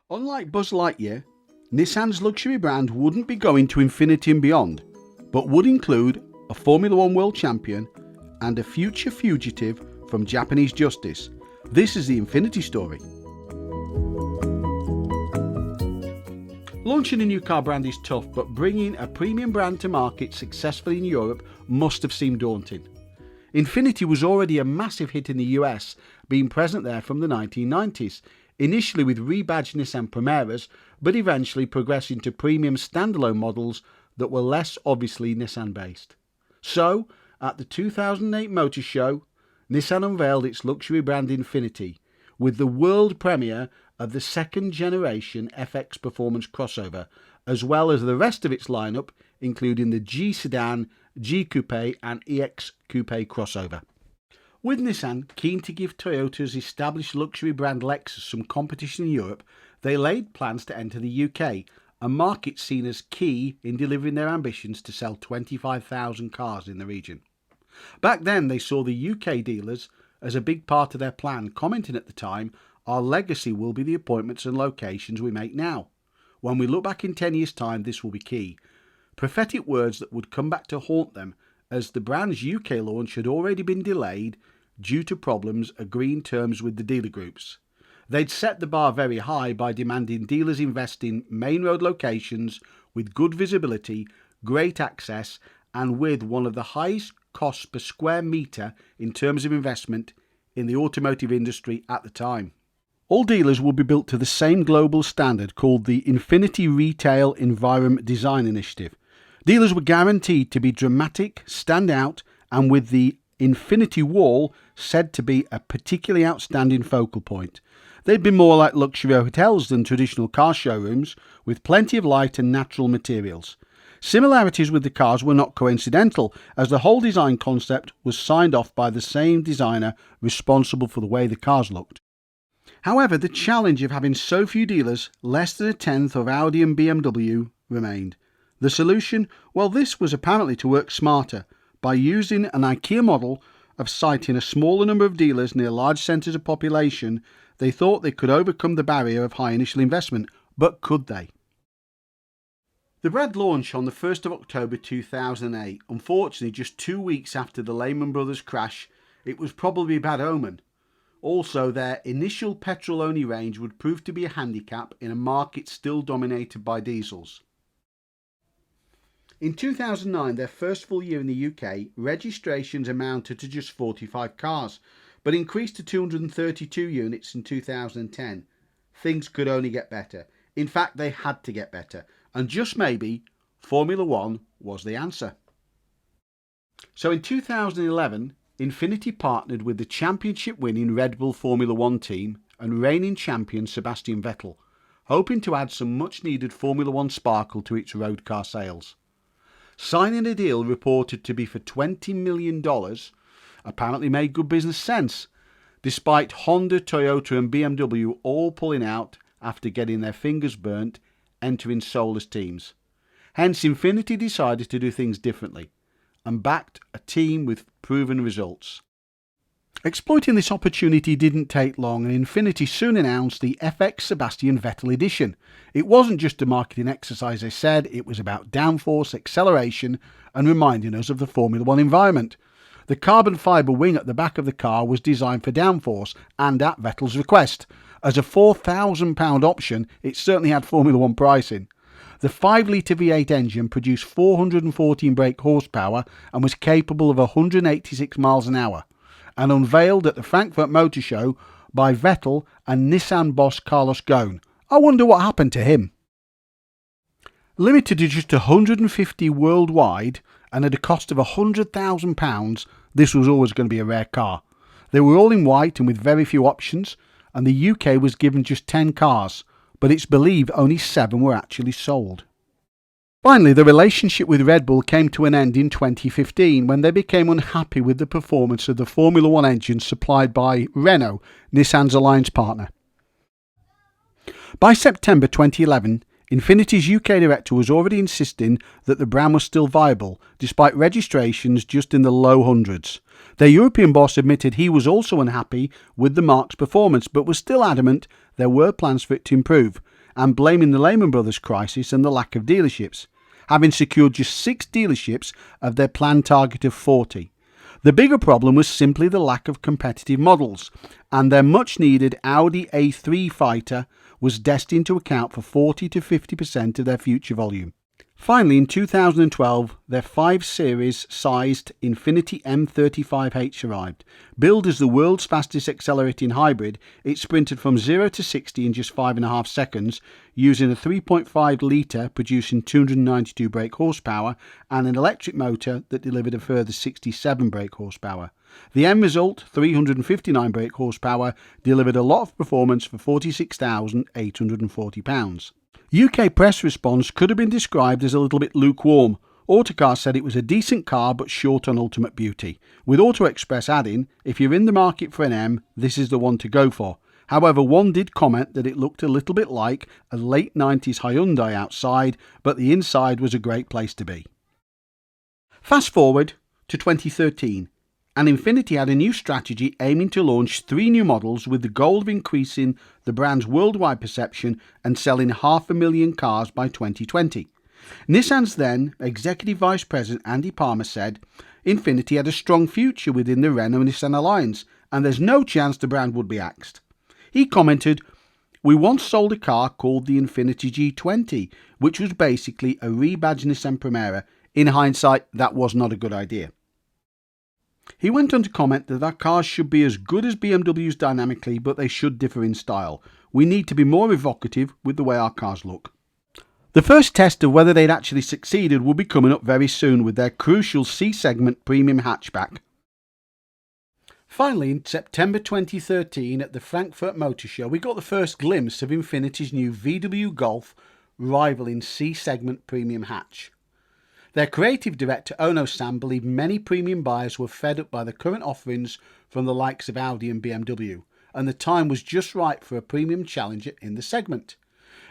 Unlike Buzz Lightyear, Nissan's luxury brand wouldn't be going to infinity and beyond, but would include a Formula One world champion and a future fugitive from Japanese justice. This is the Infiniti story. Launching a new car brand is tough, but bringing a premium brand to market successfully in Europe must have seemed daunting. Infiniti was already a massive hit in the US, being present there from the 1990s, initially with rebadged Nissan Primeras, but eventually progressing to premium standalone models that were less obviously Nissan-based. So, at the 2008 Motor Show, Nissan unveiled its luxury brand Infiniti, with the world premiere of the second generation FX Performance crossover, as well as the rest of its lineup, including the G Sedan, G Coupe and EX Coupe crossover. With Nissan keen to give Toyota's established luxury brand Lexus some competition in Europe, they laid plans to enter the UK, a market seen as key in delivering their ambitions to sell 25,000 cars in the region. Back then they saw the UK dealers as a big part of their plan, commenting at the time, "Our legacy will be the appointments and locations we make now. When we look back in 10 years' time, this will be key." Prophetic words that would come back to haunt them, as the brand's UK launch had already been delayed due to problems agreeing terms with the dealer groups. They'd set the bar very high by demanding dealers invest in main road locations with good visibility, great access, and with one of the highest costs per square metre in terms of investment in the automotive industry at the time. All dealers will be built to the same global standard called the Infiniti Retail Environment Design Initiative. Dealers were guaranteed to be dramatic, stand out, and with the Infiniti Wall said to be a particularly outstanding focal point. They'd be more like luxury hotels than traditional car showrooms, with plenty of light and natural materials. Similarities with the cars were not coincidental, as the whole design concept was signed off by the same designer responsible for the way the cars looked. However, the challenge of having so few dealers, less than a tenth of Audi and BMW, remained. The solution? Well, this was apparently to work smarter, by using an IKEA model of siting a smaller number of dealers near large centres of population. They thought they could overcome the barrier of high initial investment, but could they? The brand launched on the 1st of October 2008. Unfortunately, just 2 weeks after the Lehman Brothers crash, it was probably a bad omen. Also, their initial petrol-only range would prove to be a handicap in a market still dominated by diesels. In 2009, their first full year in the UK, registrations amounted to just 45 cars, but increased to 232 units in 2010. Things could only get better. In fact, they had to get better. And just maybe, Formula One was the answer. So in 2011, Infiniti partnered with the championship-winning Red Bull Formula One team and reigning champion Sébastien Vettel, hoping to add some much-needed Formula One sparkle to its road car sales. Signing a deal reported to be for $20 million apparently made good business sense, despite Honda, Toyota and BMW all pulling out after getting their fingers burnt entering soulless teams. Hence, Infiniti decided to do things differently and backed a team with proven results. Exploiting this opportunity didn't take long, and Infiniti soon announced the FX Sébastien Vettel edition. It wasn't just a marketing exercise, they said, it was about downforce, acceleration and reminding us of the Formula One environment. The carbon fibre wing at the back of the car was designed for downforce and at Vettel's request. As a £4,000 option, it certainly had Formula One pricing. The 5-litre V8 engine produced 414 brake horsepower and was capable of 186 miles an hour. And unveiled at the Frankfurt Motor Show by Vettel and Nissan boss Carlos Ghosn. I wonder what happened to him. Limited to just 150 worldwide and at a cost of £100,000, this was always going to be a rare car. They were all in white and with very few options, and the UK was given just 10 cars, but it's believed only 7 were actually sold. Finally, the relationship with Red Bull came to an end in 2015 when they became unhappy with the performance of the Formula One engine supplied by Renault, Nissan's alliance partner. By September 2011, Infiniti's UK director was already insisting that the brand was still viable, despite registrations just in the low hundreds. Their European boss admitted he was also unhappy with the marque's performance, but was still adamant there were plans for it to improve, and blaming the Lehman Brothers crisis and the lack of dealerships, having secured just 6 dealerships of their planned target of 40. The bigger problem was simply the lack of competitive models, and their much needed Audi A3 fighter was destined to account for 40 to 50% of their future volume. Finally, in 2012, their 5 Series sized Infiniti M35H arrived. Billed as the world's fastest accelerating hybrid, it sprinted from 0 to 60 in just 5.5 seconds, using a 3.5 litre producing 292 brake horsepower and an electric motor that delivered a further 67 brake horsepower. The end result, 359 brake horsepower, delivered a lot of performance for £46,840. UK press response could have been described as a little bit lukewarm. Autocar said it was a decent car but short on ultimate beauty, with Auto Express adding, if you're in the market for an M, this is the one to go for. However, one did comment that it looked a little bit like a late 90s Hyundai outside, but the inside was a great place to be. Fast forward to 2013. And Infiniti had a new strategy aiming to launch 3 new models with the goal of increasing the brand's worldwide perception and selling 500,000 cars by 2020. Nissan's then Executive Vice President Andy Palmer said Infiniti had a strong future within the Renault-Nissan alliance and there's no chance the brand would be axed. He commented, "We once sold a car called the Infiniti G20, which was basically a rebadged Nissan Primera. In hindsight, that was not a good idea." He went on to comment that our cars should be as good as BMW's dynamically, but they should differ in style. We need to be more evocative with the way our cars look. The first test of whether they'd actually succeeded will be coming up very soon with their crucial C-segment premium hatchback. Finally, in September 2013 at the Frankfurt Motor Show, we got the first glimpse of Infiniti's new VW Golf rivaling C-segment premium hatch. Their creative director Ono-san believed many premium buyers were fed up by the current offerings from the likes of Audi and BMW, and the time was just right for a premium challenger in the segment.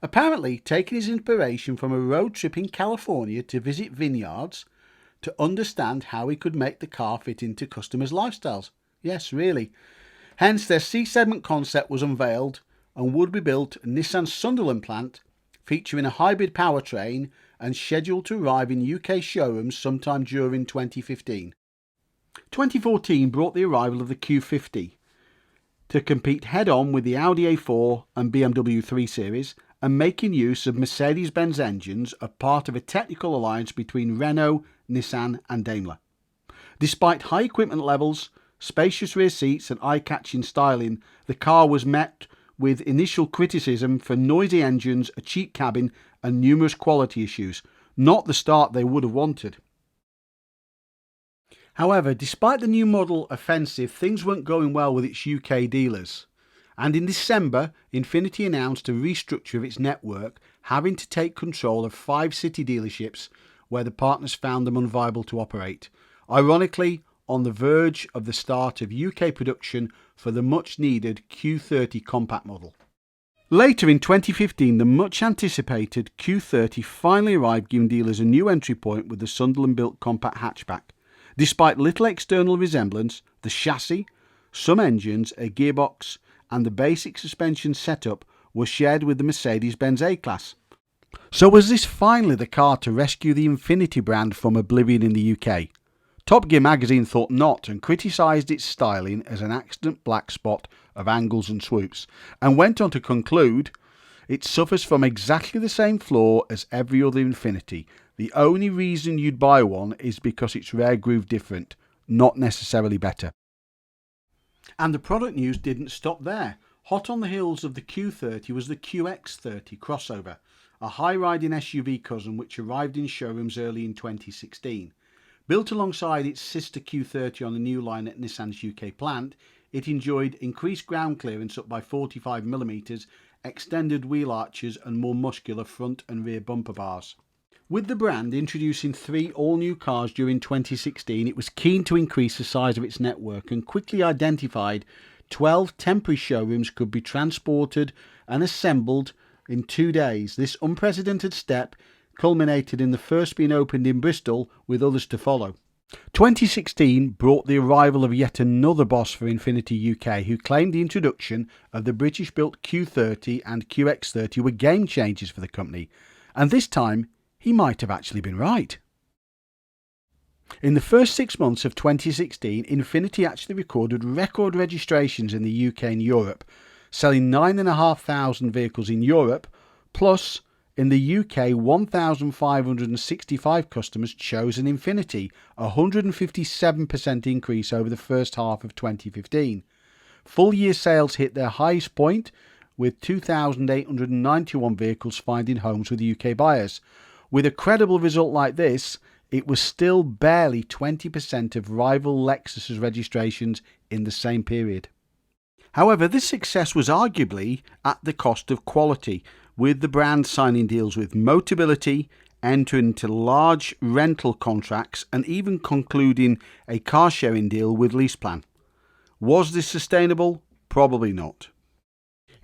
Apparently, taking his inspiration from a road trip in California to visit vineyards to understand how he could make the car fit into customers' lifestyles. Yes, really. Hence, their C-segment concept was unveiled and would be built at Nissan's Sunderland plant, featuring a hybrid powertrain and scheduled to arrive in UK showrooms sometime during 2015. 2014 brought the arrival of the Q50 to compete head-on with the Audi A4 and BMW 3 Series, and making use of Mercedes-Benz engines as part of a technical alliance between Renault, Nissan and Daimler. Despite high equipment levels, spacious rear seats and eye-catching styling, the car was met with initial criticism for noisy engines, a cheap cabin and numerous quality issues, not the start they would have wanted. However, despite the new model offensive, things weren't going well with its UK dealers. And in December, Infiniti announced a restructure of its network, having to take control of 5 city dealerships where the partners found them unviable to operate. Ironically, on the verge of the start of UK production for the much needed Q30 compact model. Later in 2015, the much anticipated Q30 finally arrived, giving dealers a new entry point with the Sunderland built compact hatchback. Despite little external resemblance, the chassis, some engines, a gearbox and the basic suspension setup were shared with the Mercedes-Benz A-Class. So was this finally the car to rescue the Infiniti brand from oblivion in the UK? Top Gear magazine thought not and criticised its styling as an accident black spot of angles and swoops, and went on to conclude, it suffers from exactly the same flaw as every other Infiniti. The only reason you'd buy one is because it's rare groove different, not necessarily better. And the product news didn't stop there. Hot on the heels of the Q30 was the QX30 crossover, a high-riding SUV cousin which arrived in showrooms early in 2016. Built alongside its sister Q30 on the new line at Nissan's UK plant, it enjoyed increased ground clearance up by 45mm, extended wheel arches and more muscular front and rear bumper bars. With the brand introducing 3 all-new cars during 2016, it was keen to increase the size of its network and quickly identified 12 temporary showrooms could be transported and assembled in 2 days. This unprecedented step culminated in the first being opened in Bristol, with others to follow. 2016 brought the arrival of yet another boss for Infiniti UK, who claimed the introduction of the British-built Q30 and QX30 were game changers for the company, and this time he might have actually been right. In the first 6 months of 2016, Infiniti actually recorded record registrations in the UK and Europe, selling 9,500 vehicles in Europe, plus in the UK 1,565 customers chose an Infiniti, a 157% increase over the first half of 2015. Full year sales hit their highest point, with 2,891 vehicles finding homes with UK buyers. With a credible result like this, it was still barely 20% of rival Lexus's registrations in the same period. However, this success was arguably at the cost of quality, with the brand signing deals with Motability, entering into large rental contracts, and even concluding a car sharing deal with LeasePlan. Was this sustainable? Probably not.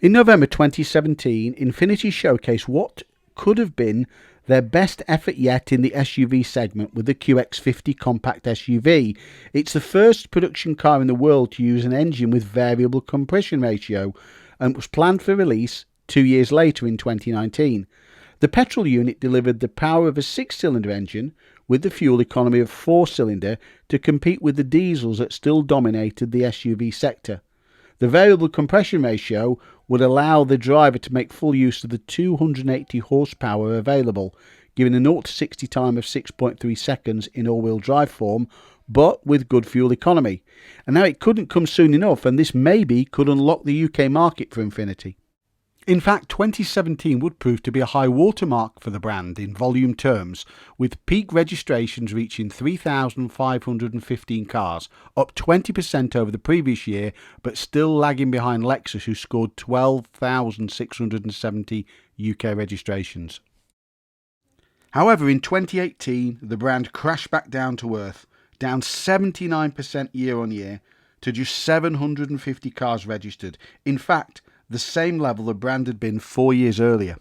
In November 2017, Infiniti showcased what could have been their best effort yet in the SUV segment with the QX50 compact SUV. It's the first production car in the world to use an engine with variable compression ratio and was planned for release 2 years later in 2019. The petrol unit delivered the power of a 6-cylinder engine with the fuel economy of 4-cylinder to compete with the diesels that still dominated the SUV sector. The variable compression ratio would allow the driver to make full use of the 280 horsepower available, giving a 0 to 60 time of 6.3 seconds in all-wheel drive form, but with good fuel economy. And now it couldn't come soon enough, and this maybe could unlock the UK market for Infiniti. In fact, 2017 would prove to be a high watermark for the brand in volume terms, with peak registrations reaching 3,515 cars, up 20% over the previous year, but still lagging behind Lexus, who scored 12,670 UK registrations. However, in 2018, the brand crashed back down to earth, down 79% year on year to just 750 cars registered. In fact, the same level the brand had been 4 years earlier.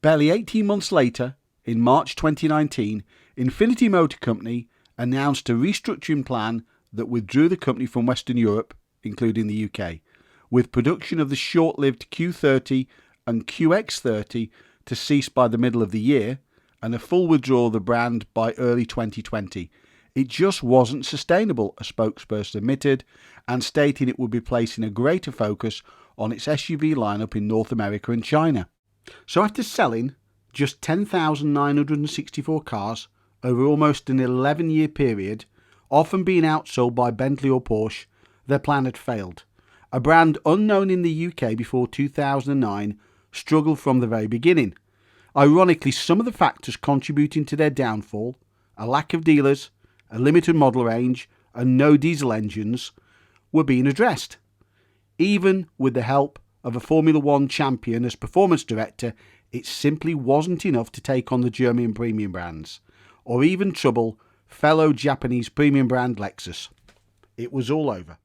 Barely 18 months later, in March 2019, Infiniti Motor Company announced a restructuring plan that withdrew the company from Western Europe, including the UK, with production of the short-lived Q30 and QX30 to cease by the middle of the year, and a full withdrawal of the brand by early 2020. It just wasn't sustainable, a spokesperson admitted, and stating it would be placing a greater focus on its SUV lineup in North America and China. So after selling just 10,964 cars over almost an 11-year period, often being outsold by Bentley or Porsche, their plan had failed. A brand unknown in the UK before 2009 struggled from the very beginning. Ironically, some of the factors contributing to their downfall, a lack of dealers, a limited model range, and no diesel engines, were being addressed. Even with the help of a Formula One champion as performance director, it simply wasn't enough to take on the German premium brands, or even trouble fellow Japanese premium brand Lexus. It was all over.